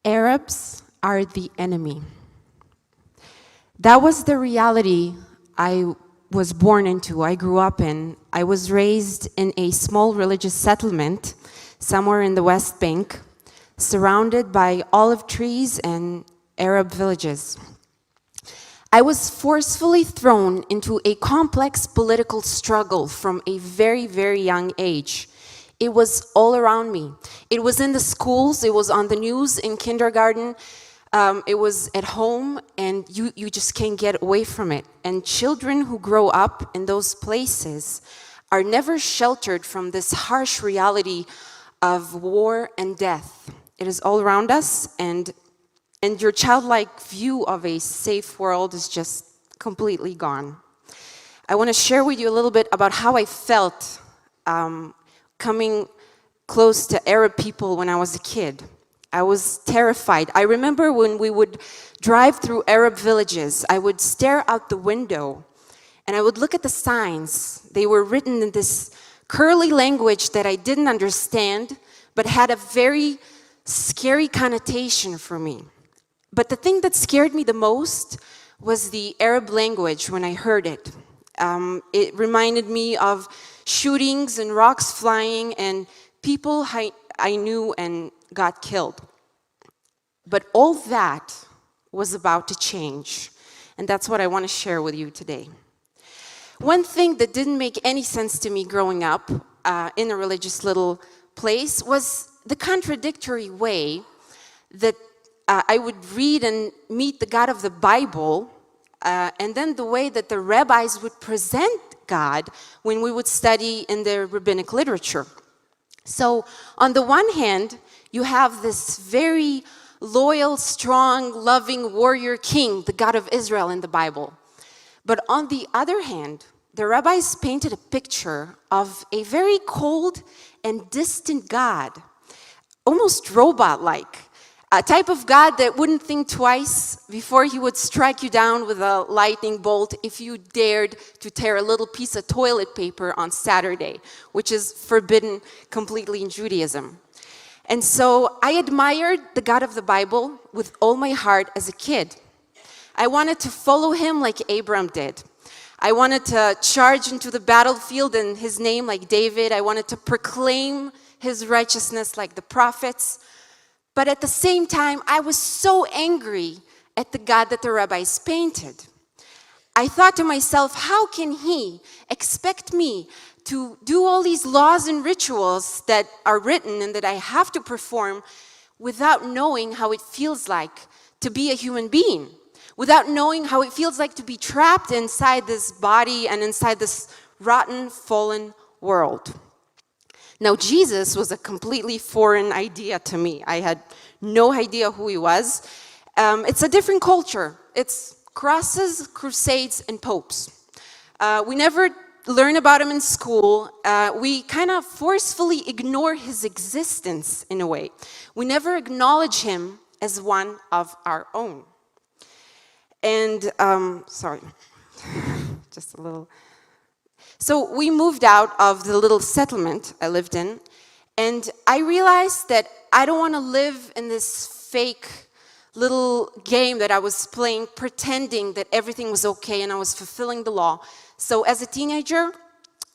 Arabs are the enemy. That was the reality I was born into, I grew up in. I was raised in a small religious settlement somewhere in the West Bank, surrounded by olive trees and Arab villages. I was forcefully thrown into a complex political struggle from a very, very young age. It was all around me. It was in the schools, it was on the news in kindergarten, it was at home, and you just can't get away from it. And children who grow up in those places are never sheltered from this harsh reality of war and death. It is all around us, and your childlike view of a safe world is just completely gone. I want to share with you a little bit about how I felt coming close to Arab people when I was a kid. I was terrified. I remember when we would drive through Arab villages, I would stare out the window and I would look at the signs. They were written in this curly language that I didn't understand, but had a very scary connotation for me. But the thing that scared me the most was the Arab language when I heard it. It reminded me of shootings and rocks flying and people I knew and got killed. But all that was about to change, and that's what I want to share with you today. One thing that didn't make any sense to me growing up in a religious little place was the contradictory way that I would read and meet the God of the Bible, and then the way that the rabbis would present God when we would study in the rabbinic literature. So on the one hand, you have this very loyal, strong, loving warrior king, the God of Israel in the Bible. But on the other hand, the rabbis painted a picture of a very cold and distant God, almost robot-like, a type of God that wouldn't think twice before he would strike you down with a lightning bolt if you dared to tear a little piece of toilet paper on Saturday, which is forbidden completely in Judaism. And so I admired the God of the Bible with all my heart as a kid. I wanted to follow him like Abram did. I wanted to charge into the battlefield in his name like David. I wanted to proclaim his righteousness like the prophets. But at the same time, I was so angry at the God that the rabbis painted. I thought to myself, how can he expect me to do all these laws and rituals that are written and that I have to perform without knowing how it feels like to be a human being, without knowing how it feels like to be trapped inside this body and inside this rotten, fallen world? Now, Jesus was a completely foreign idea to me. I had no idea who he was. It's a different culture. It's crosses, crusades, and popes. We never learn about him in school. We kind of forcefully ignore his existence in a way. We never acknowledge him as one of our own. And, sorry, just a little... So we moved out of the little settlement I lived in, and I realized that I don't want to live in this fake little game that I was playing, pretending that everything was okay and I was fulfilling the law. So as a teenager,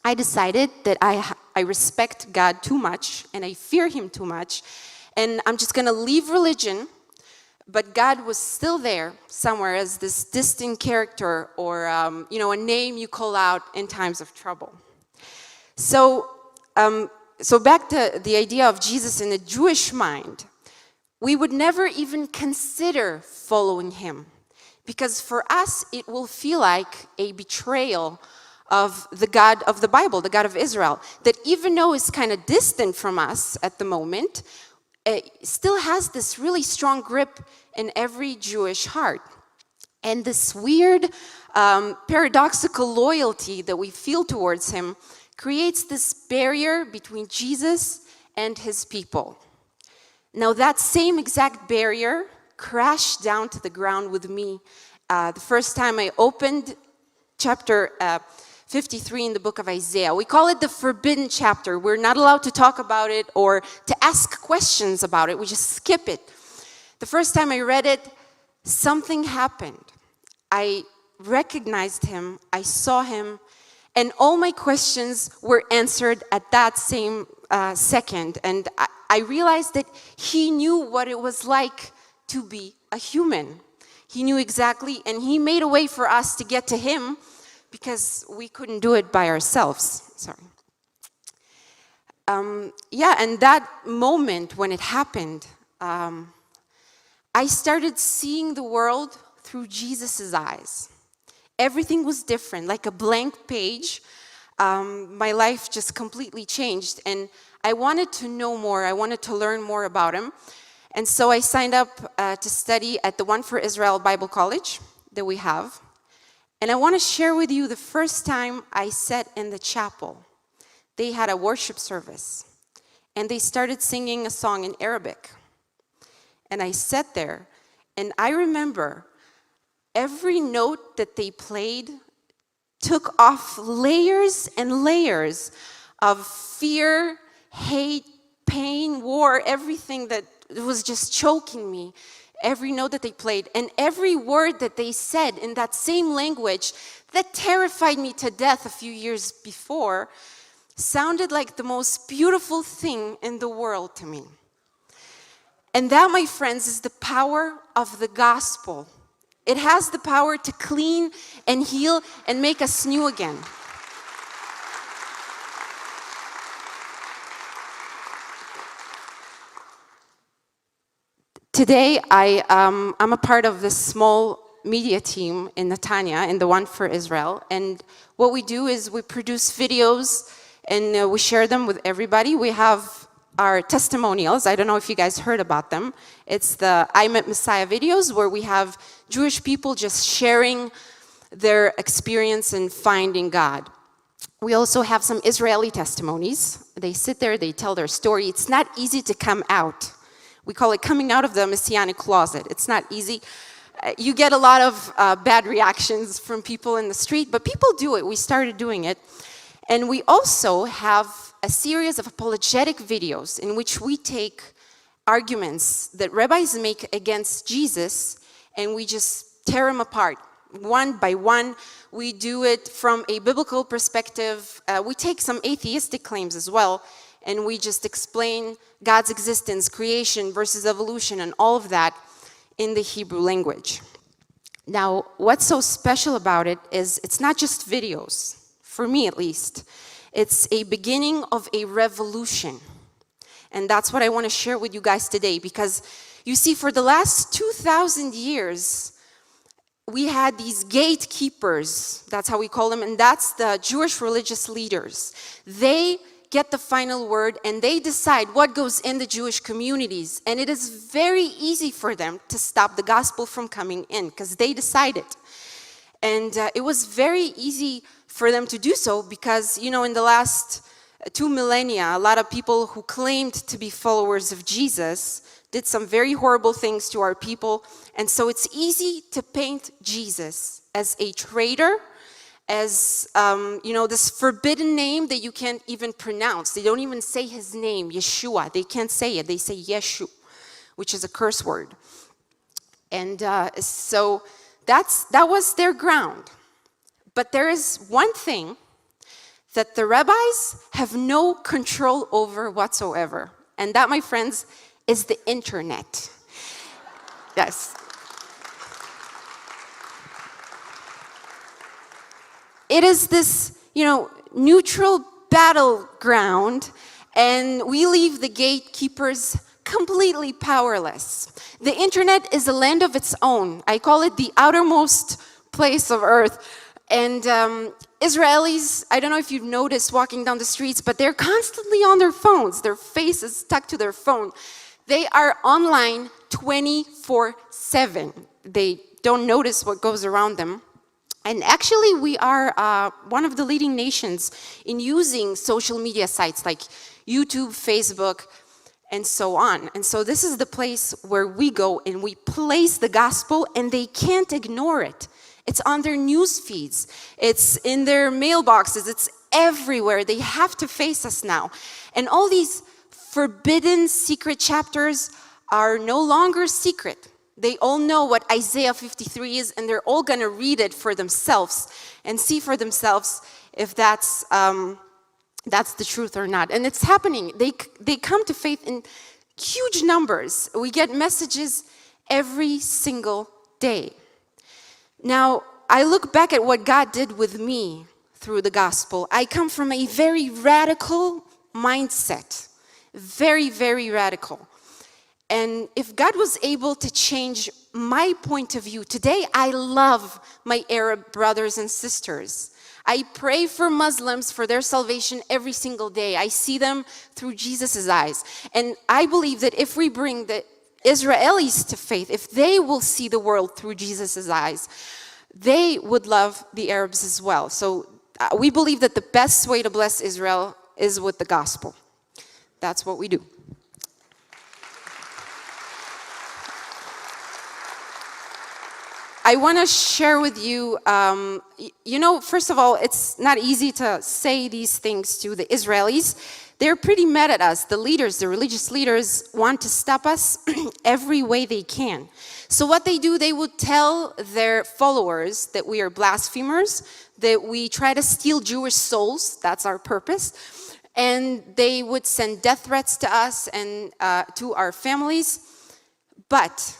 I decided that I respect God too much and I fear him too much, and I'm just going to leave religion. But God was still there somewhere as this distant character or, a name you call out in times of trouble. So back to the idea of Jesus in the Jewish mind, we would never even consider following him because for us, it will feel like a betrayal of the God of the Bible, the God of Israel, that even though it's kind of distant from us at the moment, it still has this really strong grip in every Jewish heart. And this weird, paradoxical loyalty that we feel towards him creates this barrier between Jesus and his people. Now, that same exact barrier crashed down to the ground with me the first time I opened chapter 53 in the book of Isaiah. We call it the forbidden chapter. We're not allowed to talk about it or to ask questions about it. We just skip it. The first time I read it, something happened. I recognized him, I saw him, and all my questions were answered at that same second. And I realized that he knew what it was like to be a human. He knew exactly, and he made a way for us to get to him because we couldn't do it by ourselves. Sorry. And that moment when it happened, I started seeing the world through Jesus's eyes. Everything was different, like a blank page. My life just completely changed, and I wanted to know more. I wanted to learn more about him. And so I signed up to study at the One for Israel Bible College that we have. And I want to share with you the first time I sat in the chapel. They had a worship service, and they started singing a song in Arabic. And I sat there, and I remember every note that they played took off layers and layers of fear, hate, pain, war, everything that was just choking me. Every note that they played and every word that they said in that same language that terrified me to death a few years before sounded like the most beautiful thing in the world to me. And that, my friends, is the power of the gospel. It has the power to clean and heal and make us new again. Today, I'm a part of this small media team in Netanya, in the One for Israel. And what we do is we produce videos and we share them with everybody. We have our testimonials. I don't know if you guys heard about them. It's the I Met Messiah videos where we have Jewish people just sharing their experience in finding God. We also have some Israeli testimonies. They sit there, they tell their story. It's not easy to come out. We call it coming out of the Messianic closet. It's not easy. You get a lot of bad reactions from people in the street, but people do it. We started doing it. And we also have a series of apologetic videos in which we take arguments that rabbis make against Jesus and we just tear them apart one by one. We do it from a biblical perspective. We take some atheistic claims as well, and we just explain God's existence, creation versus evolution, and all of that in the Hebrew language. Now, what's so special about it is it's not just videos, for me at least. It's a beginning of a revolution. And that's what I want to share with you guys today, because you see, for the last 2,000 years, we had these gatekeepers, that's how we call them, and that's the Jewish religious leaders. They get the final word and they decide what goes in the Jewish communities. And it is very easy for them to stop the gospel from coming in because they decide it. And it was very easy for them to do so because, you know, in the last 2 millennia, a lot of people who claimed to be followers of Jesus did some very horrible things to our people. And so it's easy to paint Jesus as a traitor, as, this forbidden name that you can't even pronounce. They don't even say his name, Yeshua. They can't say it. They say Yeshu, which is a curse word. And so that was their ground. But there is one thing that the rabbis have no control over whatsoever. And that, my friends, is the internet. Yes. It is this, neutral battleground, and we leave the gatekeepers completely powerless. The internet is a land of its own. I call it the outermost place of earth. And Israelis, I don't know if you've noticed walking down the streets, but they're constantly on their phones. Their face is stuck to their phone. They are online 24/7. They don't notice what goes around them. And actually, we are one of the leading nations in using social media sites like YouTube, Facebook, and so on. And so this is the place where we go and we place the gospel, and they can't ignore it. It's on their news feeds. It's in their mailboxes. It's everywhere. They have to face us now. And all these forbidden secret chapters are no longer secret. They all know what Isaiah 53 is, and they're all going to read it for themselves and see for themselves if that's the truth or not. And it's happening. They come to faith in huge numbers. We get messages every single day. Now, I look back at what God did with me through the gospel. I come from a very radical mindset, very, very radical. And if God was able to change my point of view, today I love my Arab brothers and sisters. I pray for Muslims for their salvation every single day. I see them through Jesus' eyes. And I believe that if we bring the Israelis to faith, if they will see the world through Jesus' eyes, they would love the Arabs as well. So we believe that the best way to bless Israel is with the gospel. That's what we do. I want to share with you, first of all, it's not easy to say these things to the Israelis. They're pretty mad at us. The leaders, the religious leaders, want to stop us every way they can. So what they do, they would tell their followers that we are blasphemers, that we try to steal Jewish souls, that's our purpose, and they would send death threats to us and to our families. But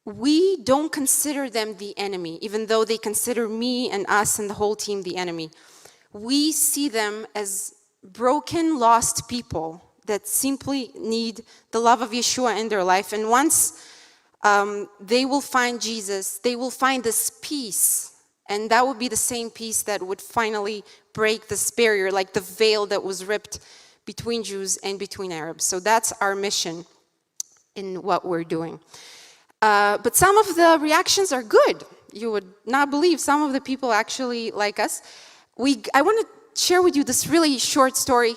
we don't consider them the enemy, even though they consider me and us and the whole team the enemy. We see them as broken, lost people that simply need the love of Yeshua in their life. And once they will find Jesus, they will find this peace. And that would be the same peace that would finally break this barrier, like the veil that was ripped between Jews and between Arabs. So that's our mission in what we're doing. But some of the reactions are good. You would not believe some of the people actually like us. I want to share with you this really short story.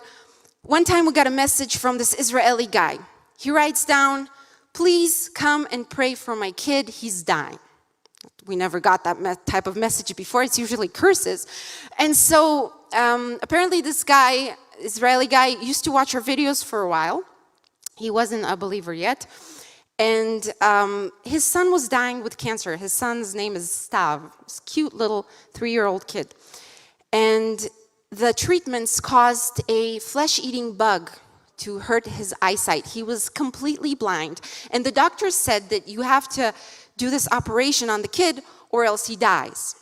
One time we got a message from this Israeli guy. He writes down, "Please come and pray for my kid, he's dying." We never got that type of message before. It's usually curses. And so apparently this guy, Israeli guy, used to watch our videos for a while. He wasn't a believer yet. And his son was dying with cancer. His son's name is Stav. This cute little 3-year-old kid. And the treatments caused a flesh-eating bug to hurt his eyesight. He was completely blind. And the doctor said that you have to do this operation on the kid or else he dies.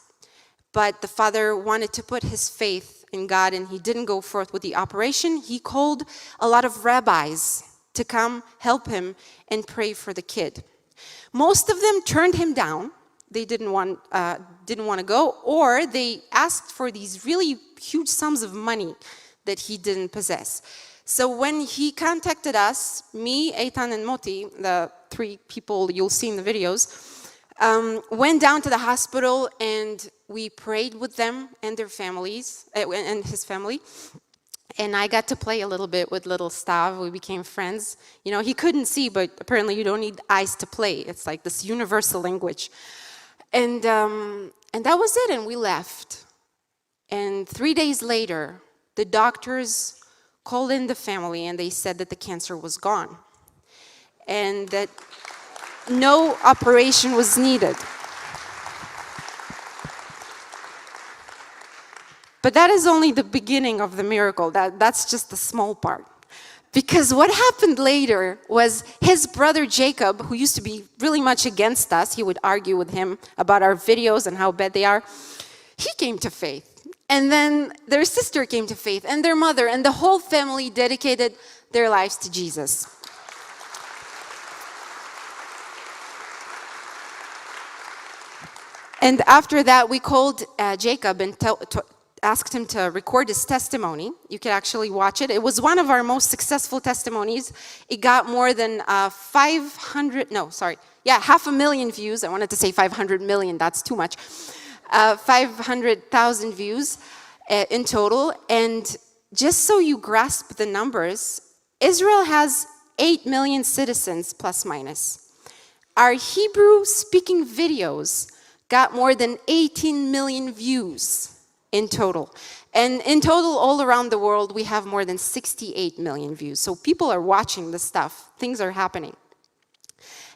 But the father wanted to put his faith in God and he didn't go forth with the operation. He called a lot of rabbis to come help him and pray for the kid. Most of them turned him down. They didn't want to go, or they asked for these really huge sums of money that he didn't possess. So when he contacted us, me, Eitan, and Moti, the 3 people you'll see in the videos, went down to the hospital and we prayed with them and their families, and his family. And I got to play a little bit with little Stav. We became friends. You know, he couldn't see, but apparently you don't need eyes to play. It's like this universal language. And that was it, and we left. And 3 days later, the doctors called in the family, and they said that the cancer was gone. And that no operation was needed. But that is only the beginning of the miracle. That's just the small part. Because what happened later was his brother Jacob, who used to be really much against us, he would argue with him about our videos and how bad they are, he came to faith. And then their sister came to faith, and their mother, and the whole family dedicated their lives to Jesus. And after that, we called Jacob and asked him to record his testimony. You can actually watch it. It was one of our most successful testimonies. It got more than 500,000 views. I wanted to say 500 million, that's too much. 500,000 views in total. And just so you grasp the numbers, Israel has 8 million citizens, plus minus. Our Hebrew-speaking videos got more than 18 million views in total. And in total, all around the world, we have more than 68 million views. So people are watching this stuff. Things are happening.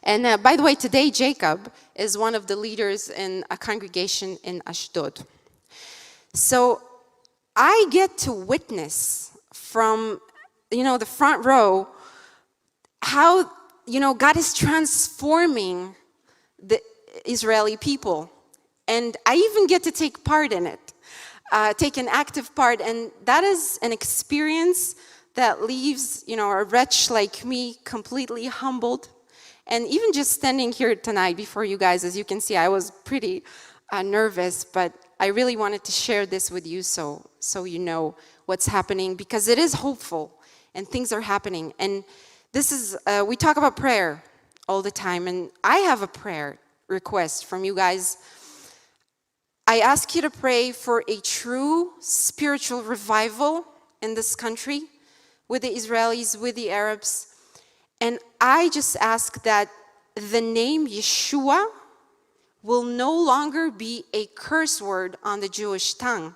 And by the way, today Jacob is one of the leaders in a congregation in Ashdod. So I get to witness from, the front row how, God is transforming the Israeli people. And I even get to take part in it, take an active part. And that is an experience that leaves, a wretch like me completely humbled. And even just standing here tonight before you guys, as you can see, I was pretty nervous, but I really wanted to share this with you so you know what's happening, because it is hopeful and things are happening. And this is, we talk about prayer all the time, and I have a prayer request from you guys. I ask you to pray for a true spiritual revival in this country with the Israelis, with the Arabs. And I just ask that the name Yeshua will no longer be a curse word on the Jewish tongue,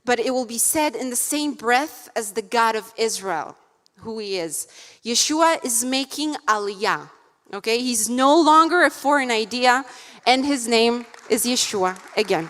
but it will be said in the same breath as the God of Israel, who he is. Yeshua is making aliyah, okay? He's no longer a foreign idea, and his name is Yeshua again.